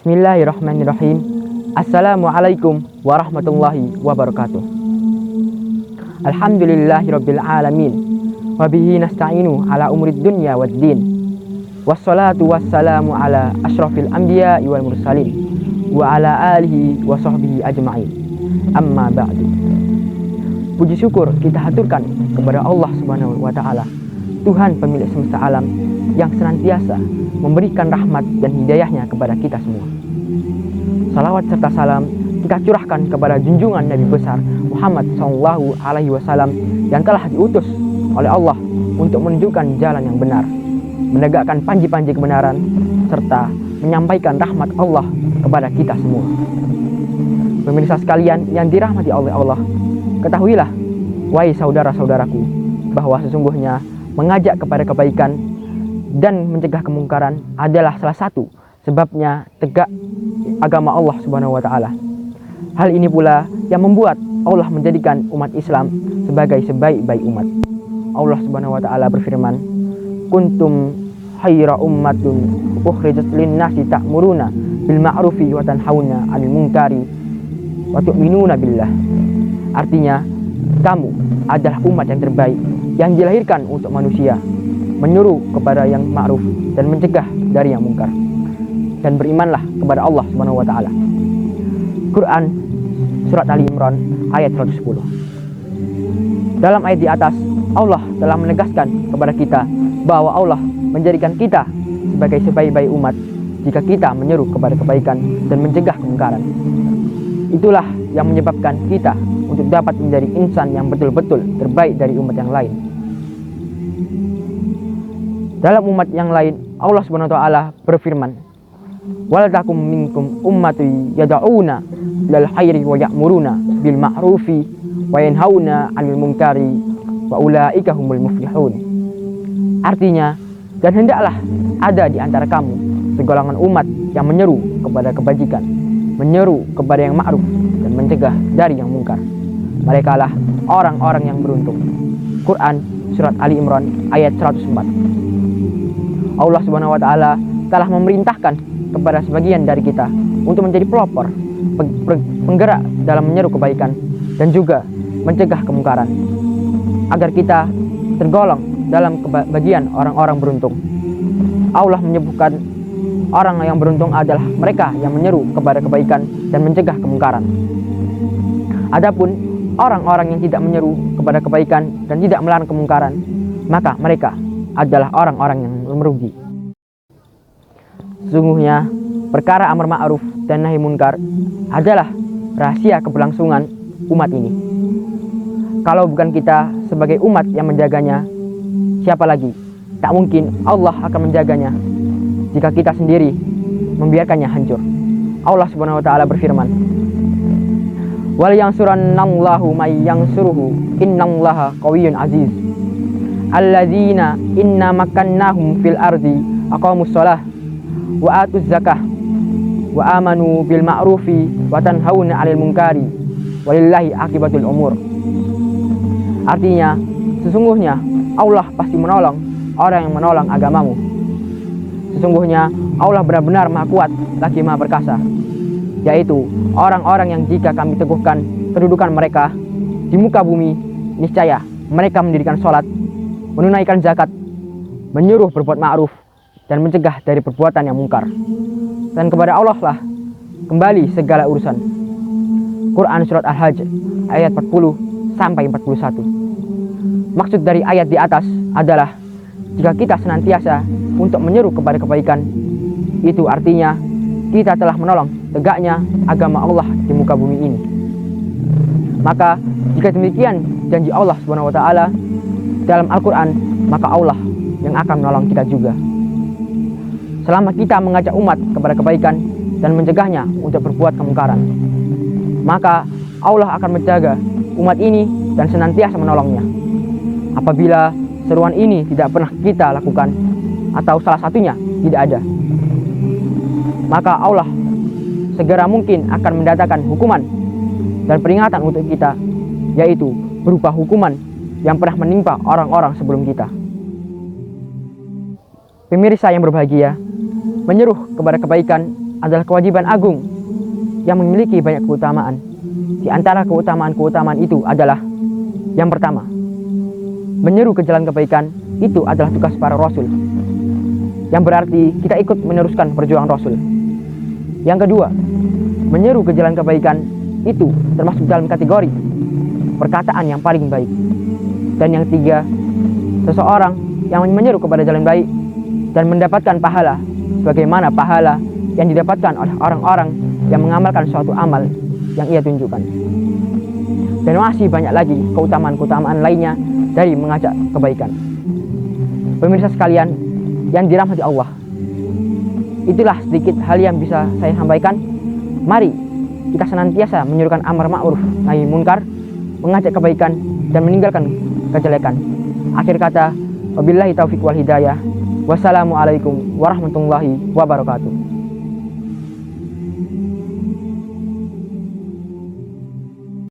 Bismillahirrahmanirrahim. Assalamualaikum warahmatullahi wabarakatuh. Alhamdulillahirabbil alamin. Wa bihi nasta'inu ala umurid dunya waddin. Wassalatu wassalamu ala asyrafil anbiya'i wal mursalin wa ala alihi wa sahbihi ajma'in. Amma ba'du. Puji syukur kita haturkan kepada Allah Subhanahu wa taala, Tuhan pemilik semesta alam yang senantiasa memberikan rahmat dan hidayahnya kepada kita semua. Salawat serta salam kita curahkan kepada junjungan Nabi besar Muhammad SAW yang telah diutus oleh Allah untuk menunjukkan jalan yang benar, menegakkan panji-panji kebenaran, serta menyampaikan rahmat Allah kepada kita semua. Pemirsa sekalian yang dirahmati oleh Allah, ketahuilah, wahai saudara-saudaraku, bahwa sesungguhnya mengajak kepada kebaikan dan mencegah kemungkaran adalah salah satu sebabnya tegak agama Allah Subhanahu wa taala. Hal ini pula yang membuat Allah menjadikan umat Islam sebagai sebaik-baik umat. Allah Subhanahu wa taala berfirman, "Kuntum khaira ummatun ukhrijat lin-nasi ta'muruna bil ma'rufi wa tanhauna 'anil munkari wa tu'minuna billah." Artinya, kamu adalah umat yang terbaik yang dilahirkan untuk manusia, menyuruh kepada yang ma'ruf dan mencegah dari yang mungkar, dan berimanlah kepada Allah Subhanahu wa taala. Quran surat Ali Imran ayat 110. Dalam ayat di atas, Allah telah menegaskan kepada kita bahwa Allah menjadikan kita sebagai sebaik-baik umat jika kita menyeru kepada kebaikan dan mencegah kemungkaran. Itulah yang menyebabkan kita untuk dapat menjadi insan yang betul-betul terbaik dari umat yang lain. Dalam umat yang lain, Allah Subhanahu wa taala berfirman, "Wal takum minkum ummati yad'una ilal khairi wa ya'muruna bil ma'rufi wa yanhauna 'anil munkari wa ulaika humul muflihun." Artinya, dan hendaklah ada di antara kamu segolongan umat yang menyeru kepada kebajikan, menyeru kepada yang ma'ruf dan mencegah dari yang mungkar. Merekalah orang-orang yang beruntung. Quran surat Ali Imran ayat 104. Allah Subhanahu wa taala telah memerintahkan kepada sebagian dari kita untuk menjadi pelopor, penggerak dalam menyeru kebaikan dan juga mencegah kemungkaran, agar kita tergolong dalam bagian orang-orang beruntung. Allah menyebutkan orang yang beruntung adalah mereka yang menyeru kepada kebaikan dan mencegah kemungkaran. Adapun orang-orang yang tidak menyeru kepada kebaikan dan tidak melarang kemungkaran, maka mereka adalah orang-orang yang merugi. Sesungguhnya perkara amar ma'ruf dan nahi munkar adalah rahasia keberlangsungan umat ini. Kalau bukan kita sebagai umat yang menjaganya, siapa lagi? Tak mungkin Allah akan menjaganya jika kita sendiri membiarkannya hancur. Allah Subhanahu wa taala berfirman, "Wal yansurannallahu may yansuruhu innallaha qawiyyun aziz. Alladzina inna makkannahum fil ardi aqamus shalah wa atuz zakah wa amanu bil ma'rufi wa tanhauna 'anil munkari walillahi akibatul umur." Artinya, sesungguhnya Allah pasti menolong orang yang menolong agamamu. Sesungguhnya Allah benar-benar Maha Kuat lagi Maha Perkasa, yaitu orang-orang yang jika kami teguhkan kedudukan mereka di muka bumi, niscaya mereka mendirikan sholat, menunaikan zakat, menyuruh berbuat ma'ruf dan mencegah dari perbuatan yang mungkar. Dan kepada Allah lah kembali segala urusan. Quran surat Al-Hajj ayat 40 sampai 41. Maksud dari ayat di atas adalah jika kita senantiasa untuk menyeru kepada kebaikan, itu artinya kita telah menolong tegaknya agama Allah di muka bumi ini. Maka jika demikian janji Allah Subhanahu wa taala dalam Al-Quran, maka Allah yang akan menolong kita juga. Selama kita mengajak umat kepada kebaikan dan mencegahnya untuk berbuat kemungkaran, maka Allah akan menjaga umat ini dan senantiasa menolongnya. Apabila seruan ini tidak pernah kita lakukan atau salah satunya tidak ada, maka Allah segera mungkin akan mendatangkan hukuman dan peringatan untuk kita, yaitu berupa hukuman yang pernah menimpa orang-orang sebelum kita. Pemirsa yang berbahagia, menyeru kepada kebaikan adalah kewajiban agung yang memiliki banyak keutamaan. Di antara keutamaan-keutamaan itu adalah yang pertama, menyeru ke jalan kebaikan itu adalah tugas para rasul, yang berarti kita ikut meneruskan perjuangan rasul. Yang kedua, menyeru ke jalan kebaikan itu termasuk dalam kategori perkataan yang paling baik. Dan yang ketiga, seseorang yang menyeru kepada jalan baik dan mendapatkan pahala sebagaimana pahala yang didapatkan oleh orang-orang yang mengamalkan suatu amal yang ia tunjukkan. Dan masih banyak lagi keutamaan-keutamaan lainnya dari mengajak kebaikan. Pemirsa sekalian yang dirahmati Allah, itulah sedikit hal yang bisa saya sampaikan. Mari kita senantiasa menyerukan amar ma'ruf nahi munkar, mengajak kebaikan dan meninggalkan kejelekan. Akhir kata, wabillahi taufiq wal hidayah. Wassalamualaikum warahmatullahi wabarakatuh.